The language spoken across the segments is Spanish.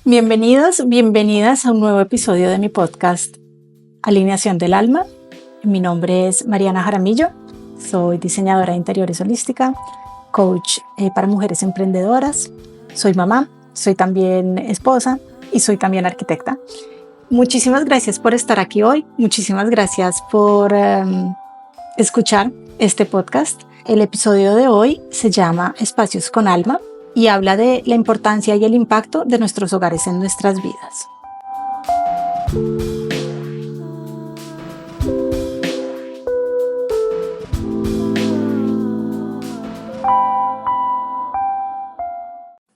Bienvenidos, bienvenidas a un nuevo episodio de mi podcast Alineación del Alma. Mi nombre es Mariana Jaramillo, soy diseñadora de interiores holística, coach para mujeres emprendedoras, soy mamá, soy también esposa y soy también arquitecta. Muchísimas gracias por estar aquí hoy, muchísimas gracias por escuchar este podcast. El episodio de hoy se llama Espacios con Alma y habla de la importancia y el impacto de nuestros hogares en nuestras vidas.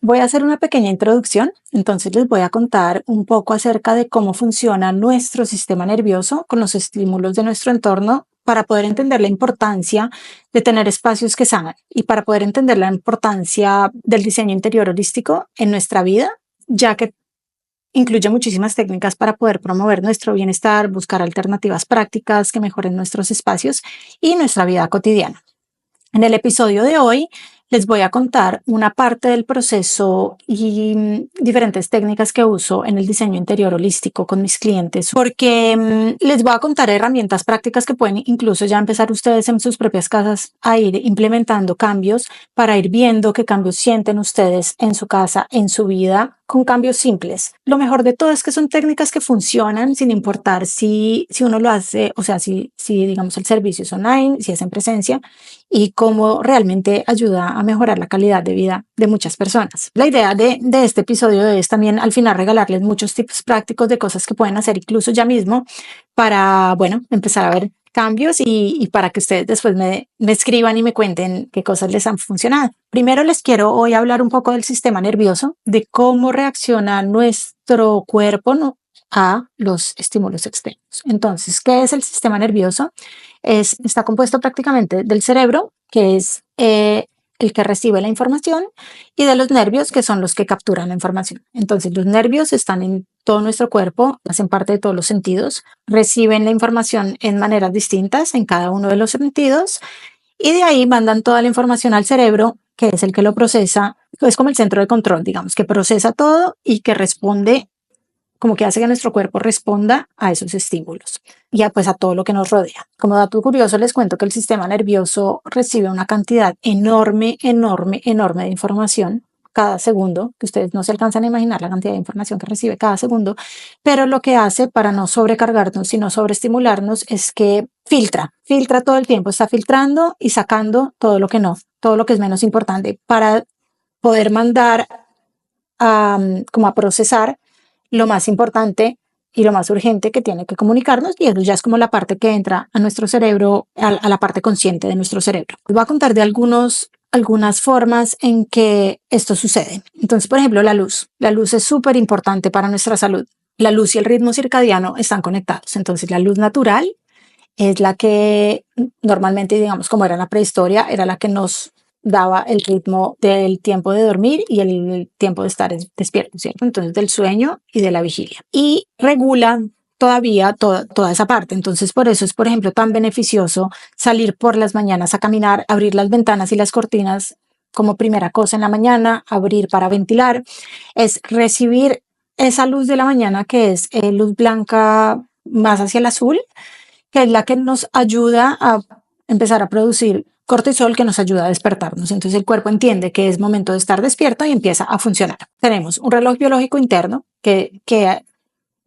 Voy a hacer una pequeña introducción, entonces les voy a contar un poco acerca de cómo funciona nuestro sistema nervioso con los estímulos de nuestro entorno para poder entender la importancia de tener espacios que sanan y para poder entender la importancia del diseño interior holístico en nuestra vida, ya que incluye muchísimas técnicas para poder promover nuestro bienestar, buscar alternativas prácticas que mejoren nuestros espacios y nuestra vida cotidiana. En el episodio de hoy les voy a contar una parte del proceso y diferentes técnicas que uso en el diseño interior holístico con mis clientes, porque les voy a contar herramientas prácticas que pueden incluso ya empezar ustedes en sus propias casas a ir implementando cambios para ir viendo qué cambios sienten ustedes en su casa, en su vida, con cambios simples. Lo mejor de todo es que son técnicas que funcionan sin importar si uno lo hace, o sea, si digamos el servicio es online, si es en presencia, y cómo realmente ayuda a mejorar la calidad de vida de muchas personas. La idea de este episodio es también al final regalarles muchos tips prácticos de cosas que pueden hacer incluso ya mismo para, empezar a ver cambios y para que ustedes después me escriban y me cuenten qué cosas les han funcionado. Primero les quiero hoy hablar un poco del sistema nervioso, de cómo reacciona nuestro cuerpo a los estímulos externos. Entonces, ¿qué es el sistema nervioso? Está compuesto prácticamente del cerebro, que es el que recibe la información, y de los nervios, que son los que capturan la información. Entonces, los nervios están en todo nuestro cuerpo, hacen parte de todos los sentidos, reciben la información en maneras distintas en cada uno de los sentidos, y de ahí mandan toda la información al cerebro, que es el que lo procesa, es como el centro de control, digamos, que procesa todo y que responde, como que hace que nuestro cuerpo responda a esos estímulos y a todo lo que nos rodea. Como dato curioso les cuento que el sistema nervioso recibe una cantidad enorme de información cada segundo, que ustedes no se alcanzan a imaginar la cantidad de información que recibe cada segundo, pero lo que hace para no sobrecargarnos y no sobreestimularnos es que filtra todo el tiempo, está filtrando y sacando todo lo que es menos importante para poder mandar como a procesar lo más importante y lo más urgente que tiene que comunicarnos, y eso ya es como la parte que entra a nuestro cerebro, a la parte consciente de nuestro cerebro. Les voy a contar de algunas formas en que esto sucede. Entonces, por ejemplo, la luz. La luz es súper importante para nuestra salud. La luz y el ritmo circadiano están conectados. Entonces, la luz natural es la que normalmente, digamos, como era en la prehistoria, era la que nos daba el ritmo del tiempo de dormir y el tiempo de estar despierto, ¿cierto? Entonces, del sueño y de la vigilia. Y regula todavía toda esa parte. Entonces, por eso es, por ejemplo, tan beneficioso salir por las mañanas a caminar, abrir las ventanas y las cortinas como primera cosa en la mañana, abrir para ventilar, es recibir esa luz de la mañana que es luz blanca más hacia el azul, que es la que nos ayuda a empezar a producir cortisol, que nos ayuda a despertarnos. Entonces el cuerpo entiende que es momento de estar despierto y empieza a funcionar. Tenemos un reloj biológico interno que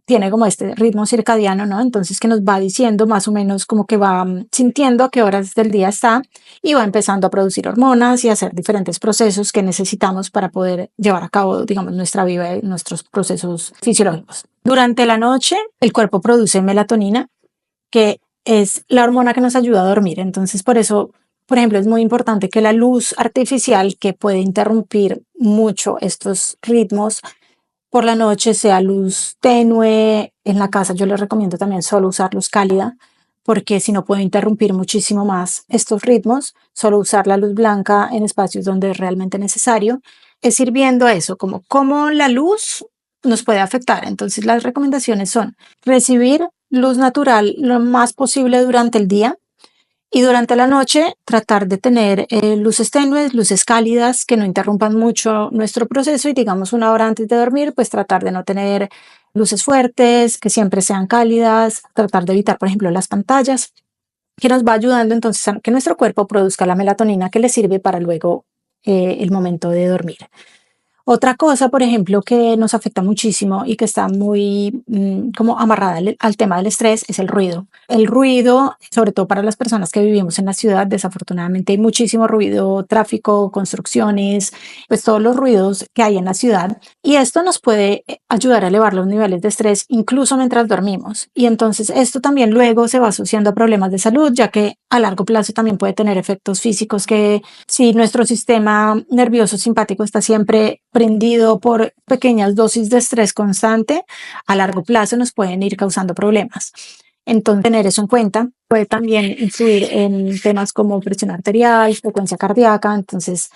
tiene como este ritmo circadiano, ¿no? Entonces que nos va diciendo más o menos como que va sintiendo a qué horas del día está y va empezando a producir hormonas y a hacer diferentes procesos que necesitamos para poder llevar a cabo, digamos, nuestra vida y nuestros procesos fisiológicos. Durante la noche el cuerpo produce melatonina, que es la hormona que nos ayuda a dormir. Entonces, por eso, por ejemplo, es muy importante que la luz artificial, que puede interrumpir mucho estos ritmos por la noche, sea luz tenue. En la casa yo les recomiendo también solo usar luz cálida, porque si no puede interrumpir muchísimo más estos ritmos. Solo usar la luz blanca en espacios donde es realmente necesario. Es ir viendo eso, como cómo la luz nos puede afectar. Entonces las recomendaciones son recibir luz natural lo más posible durante el día Y durante la noche tratar de tener luces tenues, luces cálidas que no interrumpan mucho nuestro proceso, y digamos una hora antes de dormir, pues tratar de no tener luces fuertes, que siempre sean cálidas, tratar de evitar, por ejemplo, las pantallas, que nos va ayudando entonces a que nuestro cuerpo produzca la melatonina que le sirve para luego el momento de dormir. Otra cosa, por ejemplo, que nos afecta muchísimo y que está muy como amarrada al tema del estrés es el ruido. El ruido, sobre todo para las personas que vivimos en la ciudad, desafortunadamente hay muchísimo ruido, tráfico, construcciones, pues todos los ruidos que hay en la ciudad. Y esto nos puede ayudar a elevar los niveles de estrés incluso mientras dormimos. Y entonces esto también luego se va asociando a problemas de salud, ya que a largo plazo también puede tener efectos físicos que si nuestro sistema nervioso simpático está siempre prendido por pequeñas dosis de estrés constante, a largo plazo nos pueden ir causando problemas. Entonces, tener eso en cuenta puede también influir en temas como presión arterial, frecuencia cardíaca. Entonces,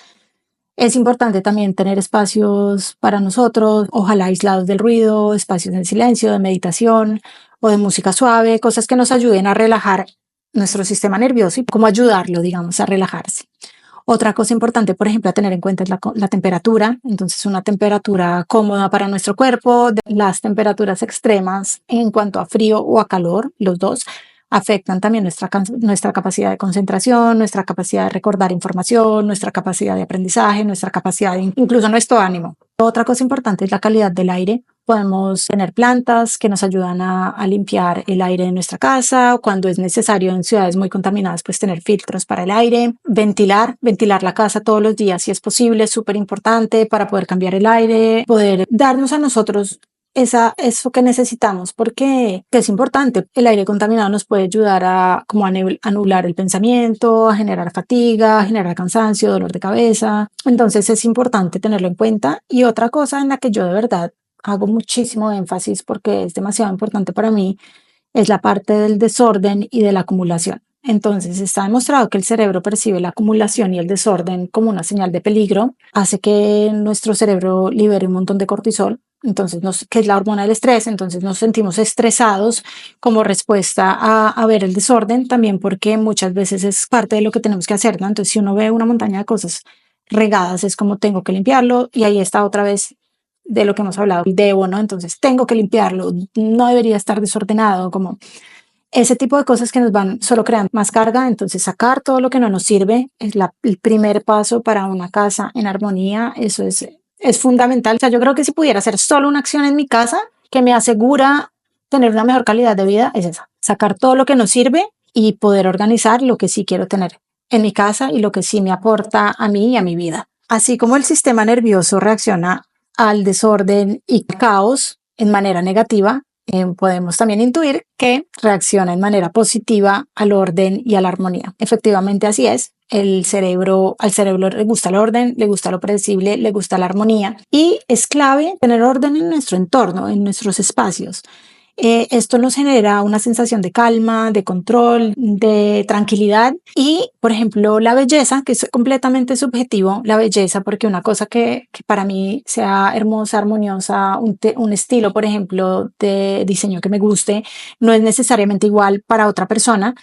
es importante también tener espacios para nosotros, ojalá aislados del ruido, espacios en silencio, de meditación o de música suave, cosas que nos ayuden a relajar nuestro sistema nervioso y cómo ayudarlo, digamos, a relajarse. Otra cosa importante, por ejemplo, a tener en cuenta es la temperatura. Entonces, una temperatura cómoda para nuestro cuerpo. Las temperaturas extremas en cuanto a frío o a calor, los dos, afectan también nuestra capacidad de concentración, nuestra capacidad de recordar información, nuestra capacidad de aprendizaje, nuestra capacidad de incluso nuestro ánimo. Otra cosa importante es la calidad del aire. Podemos tener plantas que nos ayudan a limpiar el aire de nuestra casa, o cuando es necesario en ciudades muy contaminadas, pues tener filtros para el aire, ventilar la casa todos los días si es posible, es súper importante para poder cambiar el aire, poder darnos a nosotros eso que necesitamos, porque es importante. El aire contaminado nos puede ayudar a como a anular el pensamiento, a generar fatiga, a generar cansancio, dolor de cabeza. Entonces es importante tenerlo en cuenta. Y otra cosa en la que yo de verdad hago muchísimo énfasis porque es demasiado importante para mí es la parte del desorden y de la acumulación. Entonces está demostrado que el cerebro percibe la acumulación y el desorden como una señal de peligro, hace que nuestro cerebro libere un montón de cortisol, entonces que es la hormona del estrés. Entonces nos sentimos estresados como respuesta a ver el desorden, también porque muchas veces es parte de lo que tenemos que hacer, ¿no? Entonces si uno ve una montaña de cosas regadas es como tengo que limpiarlo, y ahí está otra vez de lo que hemos hablado, debo, ¿no? Entonces tengo que limpiarlo, no debería estar desordenado, como ese tipo de cosas que nos van solo creando más carga. Entonces sacar todo lo que no nos sirve es el primer paso para una casa en armonía. Eso es fundamental. O sea, yo creo que si pudiera hacer solo una acción en mi casa que me asegura tener una mejor calidad de vida, es esa, sacar todo lo que nos sirve y poder organizar lo que sí quiero tener en mi casa y lo que sí me aporta a mí y a mi vida. Así como el sistema nervioso reacciona al desorden y caos en manera negativa, podemos también intuir que reacciona en manera positiva al orden y a la armonía. Efectivamente, así es. Al cerebro le gusta el orden, le gusta lo predecible, le gusta la armonía, y es clave tener orden en nuestro entorno, en nuestros espacios. Esto nos genera una sensación de calma, de control, de tranquilidad y, por ejemplo, la belleza, que es completamente subjetivo, la belleza, porque una cosa que para mí sea hermosa, armoniosa, un estilo, por ejemplo, de diseño que me guste, no es necesariamente igual para otra persona,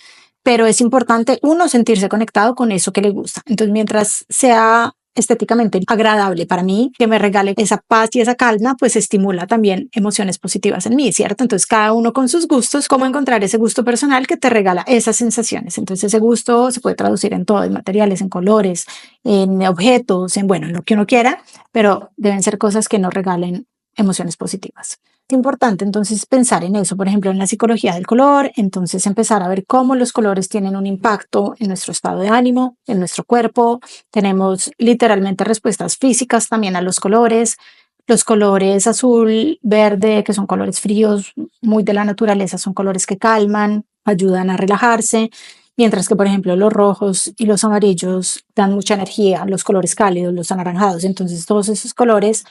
pero es importante uno sentirse conectado con eso que le gusta. Entonces, mientras sea estéticamente agradable para mí, que me regale esa paz y esa calma, pues estimula también emociones positivas en mí, ¿cierto? Entonces, cada uno con sus gustos, cómo encontrar ese gusto personal que te regala esas sensaciones. Entonces, ese gusto se puede traducir en todo, en materiales, en colores, en objetos, en lo que uno quiera, pero deben ser cosas que nos regalen emociones positivas. Es importante entonces pensar en eso, por ejemplo, en la psicología del color. Entonces empezar a ver cómo los colores tienen un impacto en nuestro estado de ánimo, en nuestro cuerpo. Tenemos literalmente respuestas físicas también a los colores. Los colores azul, verde, que son colores fríos, muy de la naturaleza, son colores que calman, ayudan a relajarse, mientras que, por ejemplo, los rojos y los amarillos dan mucha energía, los colores cálidos, los anaranjados. Entonces todos esos colores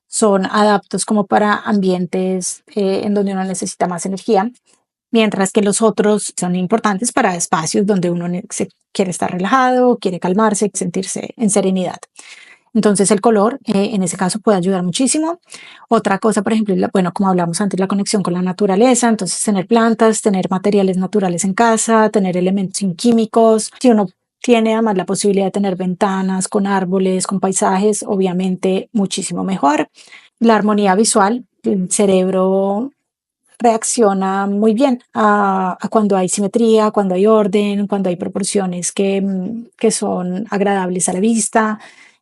son adaptos como para ambientes en donde uno necesita más energía, mientras que los otros son importantes para espacios donde uno se quiere estar relajado, quiere calmarse, sentirse en serenidad. Entonces el color en ese caso puede ayudar muchísimo. Otra cosa, por ejemplo, bueno, como hablamos antes, la conexión con la naturaleza, entonces tener plantas, tener materiales naturales en casa, tener elementos sin químicos. Si uno tiene además la posibilidad de tener ventanas con árboles, con paisajes, obviamente muchísimo mejor. La armonía visual, el cerebro reacciona muy bien a cuando hay simetría, cuando hay orden, cuando hay proporciones que son agradables a la vista.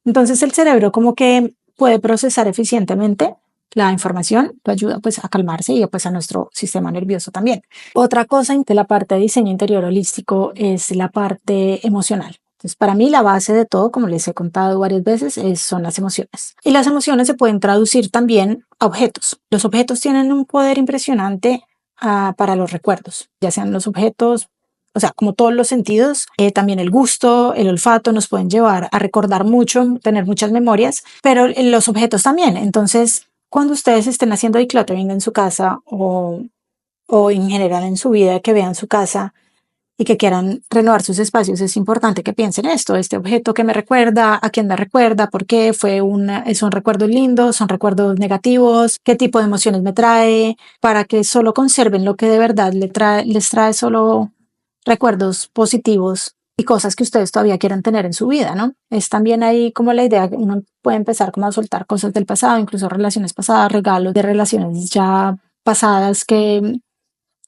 Entonces el cerebro como que puede procesar eficientemente la información, lo ayuda pues a calmarse y pues a nuestro sistema nervioso también. Otra cosa de la parte de diseño interior holístico es la parte emocional. Entonces, para mí la base de todo, como les he contado varias veces, son las emociones. Y las emociones se pueden traducir también a objetos. Los objetos tienen un poder impresionante para los recuerdos, ya sean los objetos, o sea, como todos los sentidos, también el gusto, el olfato nos pueden llevar a recordar mucho, tener muchas memorias, pero los objetos también. Entonces, cuando ustedes estén haciendo decluttering en su casa o en general en su vida, que vean su casa y que quieran renovar sus espacios, es importante que piensen esto, este objeto que me recuerda, a quién me recuerda, por qué son recuerdos lindos, son recuerdos negativos, qué tipo de emociones me trae, para que solo conserven lo que de verdad les trae solo recuerdos positivos y cosas que ustedes todavía quieran tener en su vida, ¿no? Es también ahí como la idea que uno puede empezar como a soltar cosas del pasado, incluso relaciones pasadas, regalos de relaciones ya pasadas que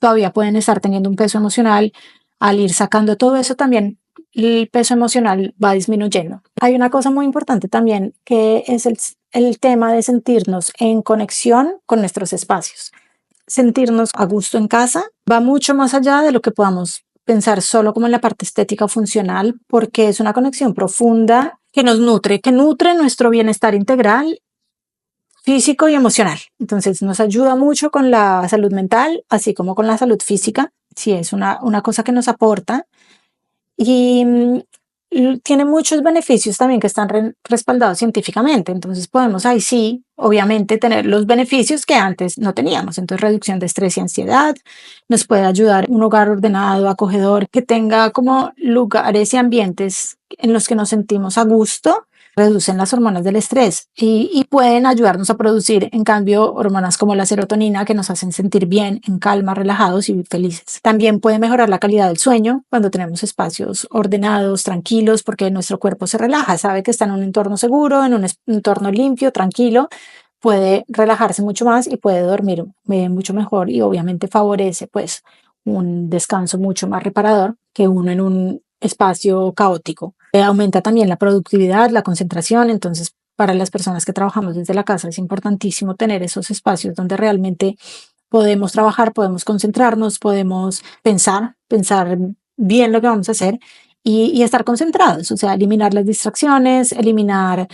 todavía pueden estar teniendo un peso emocional. Al ir sacando todo eso también el peso emocional va disminuyendo. Hay una cosa muy importante también que es el tema de sentirnos en conexión con nuestros espacios. Sentirnos a gusto en casa va mucho más allá de lo que podamos pensar solo como en la parte estética o funcional, porque es una conexión profunda que nos nutre, que nutre nuestro bienestar integral físico y emocional. Entonces nos ayuda mucho con la salud mental, así como con la salud física. Sí, es una cosa que nos aporta y tiene muchos beneficios también que están respaldados científicamente. Entonces podemos ahí sí, obviamente, tener los beneficios que antes no teníamos. Entonces reducción de estrés y ansiedad, nos puede ayudar un hogar ordenado, acogedor, que tenga como lugares y ambientes en los que nos sentimos a gusto, reducen las hormonas del estrés y pueden ayudarnos a producir, en cambio, hormonas como la serotonina que nos hacen sentir bien, en calma, relajados y felices. También puede mejorar la calidad del sueño cuando tenemos espacios ordenados, tranquilos, porque nuestro cuerpo se relaja, sabe que está en un entorno seguro, en un entorno limpio, tranquilo, puede relajarse mucho más y puede dormir mucho mejor y obviamente favorece pues un descanso mucho más reparador que uno en un espacio caótico. Aumenta también la productividad, la concentración, entonces para las personas que trabajamos desde la casa es importantísimo tener esos espacios donde realmente podemos trabajar, podemos concentrarnos, podemos pensar bien lo que vamos a hacer y estar concentrados, o sea, eliminar las distracciones, eliminar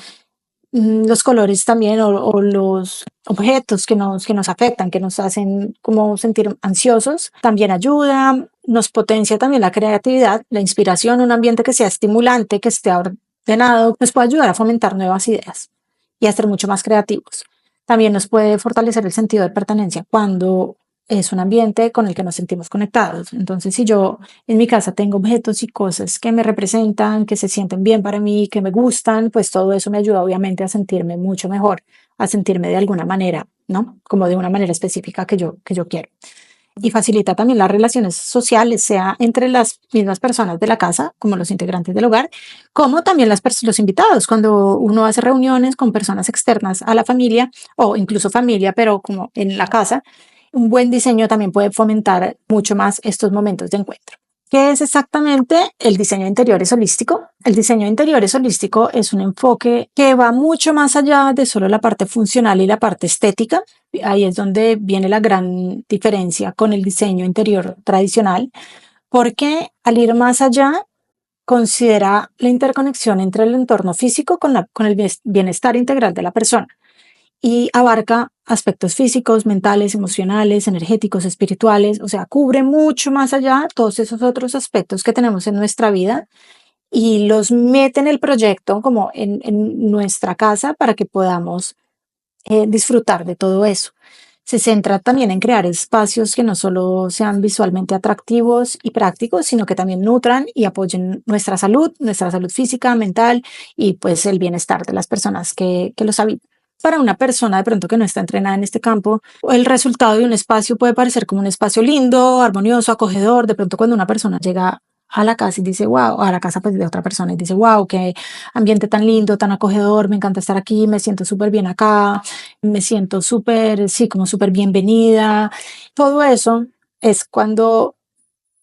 los colores también o los objetos que nos afectan, que nos hacen como sentir ansiosos, también ayuda, nos potencia también la creatividad, la inspiración, un ambiente que sea estimulante, que esté ordenado, nos puede ayudar a fomentar nuevas ideas y a ser mucho más creativos. También nos puede fortalecer el sentido de pertenencia cuando es un ambiente con el que nos sentimos conectados. Entonces, si yo en mi casa tengo objetos y cosas que me representan, que se sienten bien para mí, que me gustan, pues todo eso me ayuda obviamente a sentirme mucho mejor, a sentirme de alguna manera, ¿no? Como de una manera específica que yo quiero. Y facilita también las relaciones sociales, sea entre las mismas personas de la casa, como los integrantes del hogar, como también los invitados, cuando uno hace reuniones con personas externas a la familia o incluso familia, pero como en la casa, un buen diseño también puede fomentar mucho más estos momentos de encuentro. ¿Qué es exactamente el diseño de interiores holístico? El diseño de interiores holístico es un enfoque que va mucho más allá de solo la parte funcional y la parte estética. Ahí es donde viene la gran diferencia con el diseño interior tradicional, porque al ir más allá, considera la interconexión entre el entorno físico con el bienestar integral de la persona y abarca aspectos físicos, mentales, emocionales, energéticos, espirituales, o sea, cubre mucho más allá todos esos otros aspectos que tenemos en nuestra vida y los mete en el proyecto como en nuestra casa para que podamos disfrutar de todo eso. se centra también en crear espacios que no solo sean visualmente atractivos y prácticos, sino que también nutran y apoyen nuestra salud física, mental y pues el bienestar de las personas que los habitan. Para una persona de pronto que no está entrenada en este campo, el resultado de un espacio puede parecer como un espacio lindo, armonioso, acogedor. De pronto cuando una persona llega a la casa y dice, wow, a la casa pues de otra persona y dice, wow, qué ambiente tan lindo, tan acogedor, me encanta estar aquí, me siento súper bien acá, me siento súper, sí, como súper bienvenida. Todo eso es cuando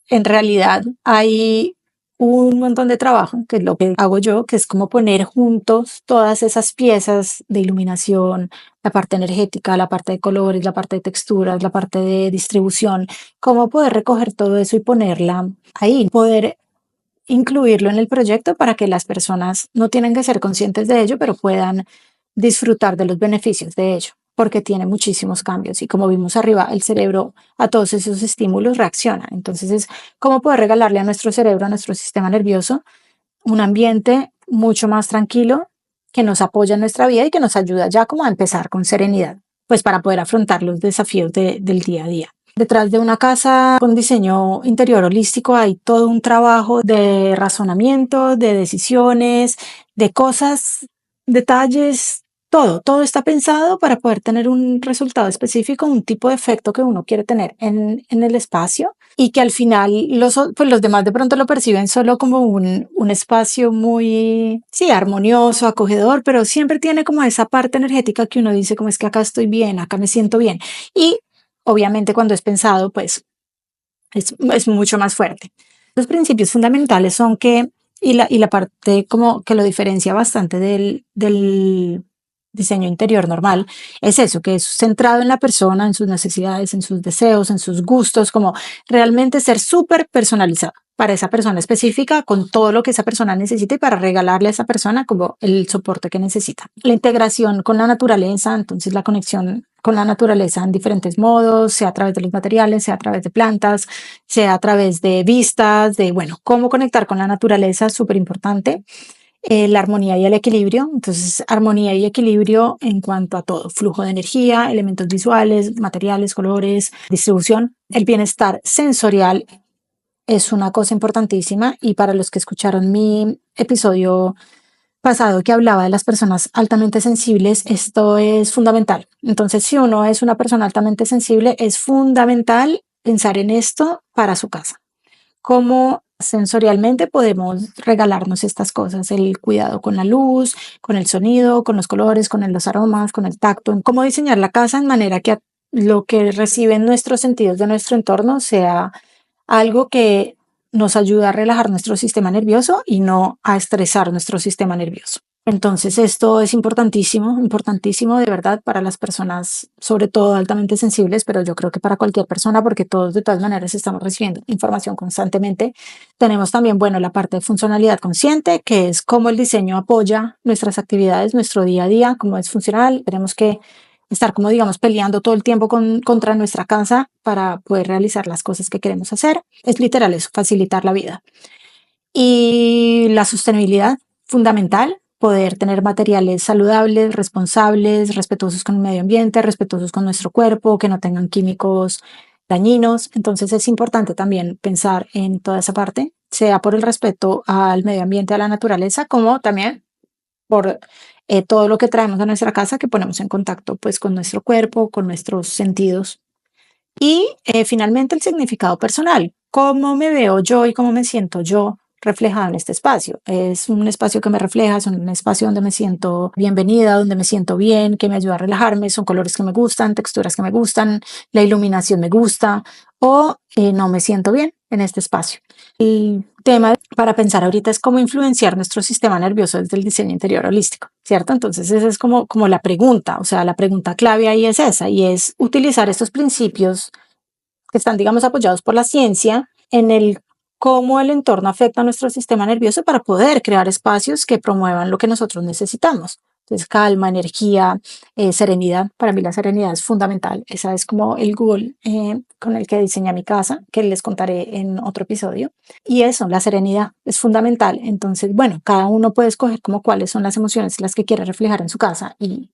en realidad hay un montón de trabajo, que es lo que hago yo, que es como poner juntos todas esas piezas de iluminación, la parte energética, la parte de colores, la parte de texturas, la parte de distribución, cómo poder recoger todo eso y ponerla ahí, poder incluirlo en el proyecto para que las personas no tienen que ser conscientes de ello, pero puedan disfrutar de los beneficios de ello, porque tiene muchísimos cambios y como vimos arriba, el cerebro a todos esos estímulos reacciona. Entonces es cómo poder regalarle a nuestro cerebro, a nuestro sistema nervioso, un ambiente mucho más tranquilo que nos apoya en nuestra vida y que nos ayuda ya como a empezar con serenidad, pues para poder afrontar los desafíos del día a día. Detrás de una casa con diseño interior holístico hay todo un trabajo de razonamiento, de decisiones, de cosas, detalles, todo está pensado para poder tener un resultado específico, un tipo de efecto que uno quiere tener en el espacio y que al final pues los demás de pronto lo perciben solo como un espacio muy, sí, armonioso, acogedor, pero siempre tiene como esa parte energética que uno dice como es que acá estoy bien, acá me siento bien. Y obviamente cuando es pensado, pues es mucho más fuerte. Los principios fundamentales son que, y la parte como que lo diferencia bastante del diseño interior normal, es eso, que es centrado en la persona, en sus necesidades, en sus deseos, en sus gustos, como realmente ser súper personalizado para esa persona específica, con todo lo que esa persona necesita y para regalarle a esa persona como el soporte que necesita. La integración con la naturaleza, entonces la conexión con la naturaleza en diferentes modos, sea a través de los materiales, sea a través de plantas, sea a través de vistas, de, bueno, cómo conectar con la naturaleza, súper importante. La armonía y el equilibrio, entonces armonía y equilibrio en cuanto a todo, flujo de energía, elementos visuales, materiales, colores, distribución. El bienestar sensorial es una cosa importantísima y para los que escucharon mi episodio pasado que hablaba de las personas altamente sensibles, esto es fundamental. Entonces, si uno es una persona altamente sensible, es fundamental pensar en esto para su casa. Cómo sensorialmente podemos regalarnos estas cosas, el cuidado con la luz, con el sonido, con los colores, con los aromas, con el tacto, en cómo diseñar la casa en manera que lo que reciben nuestros sentidos de nuestro entorno sea algo que nos ayuda a relajar nuestro sistema nervioso y no a estresar nuestro sistema nervioso. Entonces esto es importantísimo, importantísimo de verdad para las personas, sobre todo altamente sensibles, pero yo creo que para cualquier persona, porque todos de todas maneras estamos recibiendo información constantemente. Tenemos también, bueno, la parte de funcionalidad consciente, que es cómo el diseño apoya nuestras actividades, nuestro día a día, cómo es funcional. Tenemos que estar como digamos peleando todo el tiempo contra nuestra casa para poder realizar las cosas que queremos hacer. Es literal eso, facilitar la vida. Y la sostenibilidad, fundamental, poder tener materiales saludables, responsables, respetuosos con el medio ambiente, respetuosos con nuestro cuerpo, que no tengan químicos dañinos. Entonces es importante también pensar en toda esa parte, sea por el respeto al medio ambiente, a la naturaleza, como también por todo lo que traemos a nuestra casa, que ponemos en contacto pues con nuestro cuerpo, con nuestros sentidos. Y finalmente el significado personal, cómo me veo yo y cómo me siento yo reflejada en este espacio. Es un espacio que me refleja, es un espacio donde me siento bienvenida, donde me siento bien, que me ayuda a relajarme, son colores que me gustan, texturas que me gustan, la iluminación me gusta o no me siento bien en este espacio. El tema para pensar ahorita es cómo influenciar nuestro sistema nervioso desde el diseño interior holístico, ¿cierto? Entonces esa es como la pregunta, o sea, la pregunta clave ahí es esa y es utilizar estos principios que están, digamos, apoyados por la ciencia en el cómo el entorno afecta a nuestro sistema nervioso para poder crear espacios que promuevan lo que nosotros necesitamos. Entonces, calma, energía, serenidad. Para mí la serenidad es fundamental. Esa es como el goal con el que diseñé mi casa, que les contaré en otro episodio. Y eso, la serenidad es fundamental. Entonces, bueno, cada uno puede escoger como cuáles son las emociones las que quiere reflejar en su casa y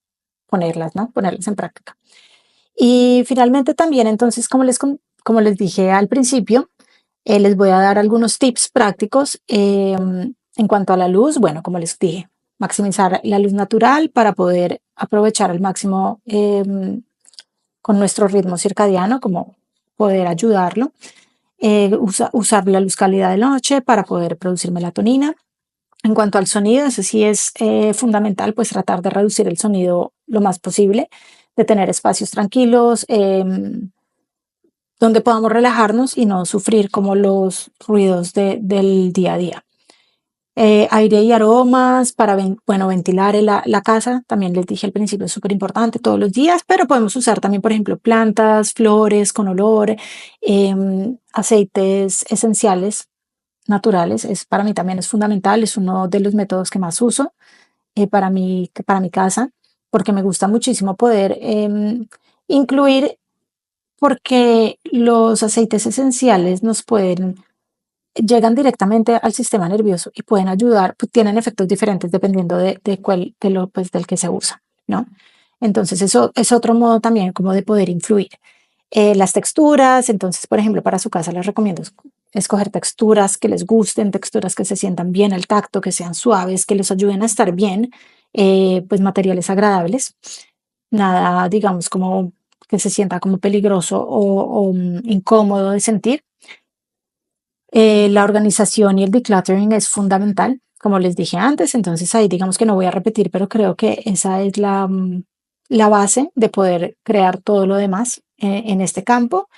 ponerlas, ¿no? Ponerlas en práctica. Y finalmente también, entonces, como les dije al principio, les voy a dar algunos tips prácticos en cuanto a la luz. Bueno, como les dije, maximizar la luz natural para poder aprovechar al máximo con nuestro ritmo circadiano, como poder ayudarlo. Usar la luz cálida de noche para poder producir melatonina. En cuanto al sonido, eso sí es fundamental, pues tratar de reducir el sonido lo más posible, de tener espacios tranquilos donde podamos relajarnos y no sufrir como los ruidos del día a día. Aire y aromas para bueno, ventilar la casa, también les dije al principio, es súper importante todos los días, pero podemos usar también, por ejemplo, plantas, flores con olor, aceites esenciales naturales. Para mí también es fundamental, es uno de los métodos que más uso para mi casa, porque me gusta muchísimo poder incluir, porque los aceites esenciales nos pueden llegan directamente al sistema nervioso y pueden ayudar, pues tienen efectos diferentes dependiendo de cuál, pues, del que se usa, ¿no? Entonces, eso es otro modo también como de poder influir. Las texturas, entonces, por ejemplo, para su casa les recomiendo escoger texturas que les gusten, texturas que se sientan bien al tacto, que sean suaves, que les ayuden a estar bien, pues materiales agradables, nada, digamos, como que se sienta como peligroso o incómodo de sentir. La organización y el decluttering es fundamental, como les dije antes, entonces ahí digamos que no voy a repetir, pero creo que esa es la base de poder crear todo lo demás en este campo.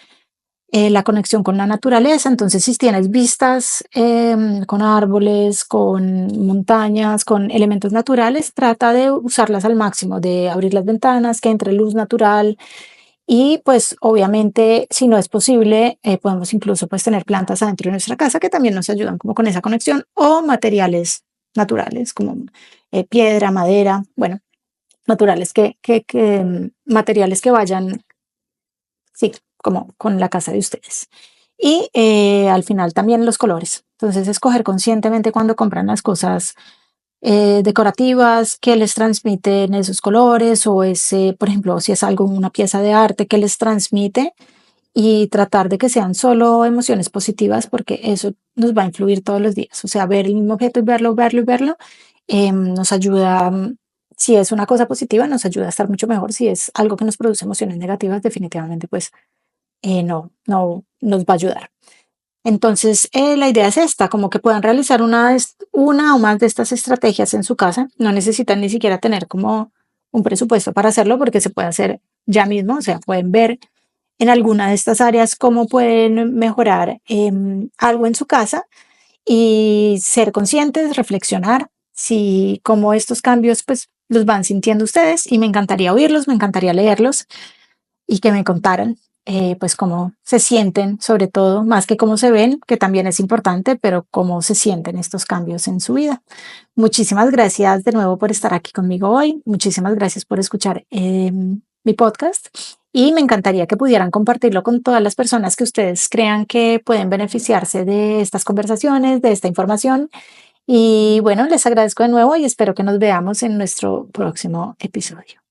La conexión con la naturaleza, entonces si tienes vistas con árboles, con montañas, con elementos naturales, trata de usarlas al máximo, de abrir las ventanas, que entre luz natural, y pues obviamente si no es posible, podemos incluso pues tener plantas adentro de nuestra casa que también nos ayudan como con esa conexión, o materiales naturales como piedra, madera, bueno, naturales materiales que vayan, sí, como con la casa de ustedes. Y al final también los colores. Entonces escoger conscientemente cuando compran las cosas decorativas que les transmiten esos colores, o ese, por ejemplo, si es algo, una pieza de arte que les transmite, y tratar de que sean solo emociones positivas, porque eso nos va a influir todos los días. O sea, ver el mismo objeto y verlo, verlo y verlo, nos ayuda, si es una cosa positiva, nos ayuda a estar mucho mejor. Si es algo que nos produce emociones negativas, definitivamente, pues no nos va a ayudar. Entonces, la idea es esta, como que puedan realizar una o más de estas estrategias en su casa. No necesitan ni siquiera tener como un presupuesto para hacerlo, porque se puede hacer ya mismo. O sea, pueden ver en alguna de estas áreas cómo pueden mejorar algo en su casa y ser conscientes, reflexionar si cómo estos cambios pues los van sintiendo ustedes, y me encantaría oírlos, me encantaría leerlos y que me contaran pues cómo se sienten, sobre todo, más que cómo se ven, que también es importante, pero cómo se sienten estos cambios en su vida. Muchísimas gracias de nuevo por estar aquí conmigo hoy. Muchísimas gracias por escuchar mi podcast, y me encantaría que pudieran compartirlo con todas las personas que ustedes crean que pueden beneficiarse de estas conversaciones, de esta información. Y bueno, les agradezco de nuevo y espero que nos veamos en nuestro próximo episodio.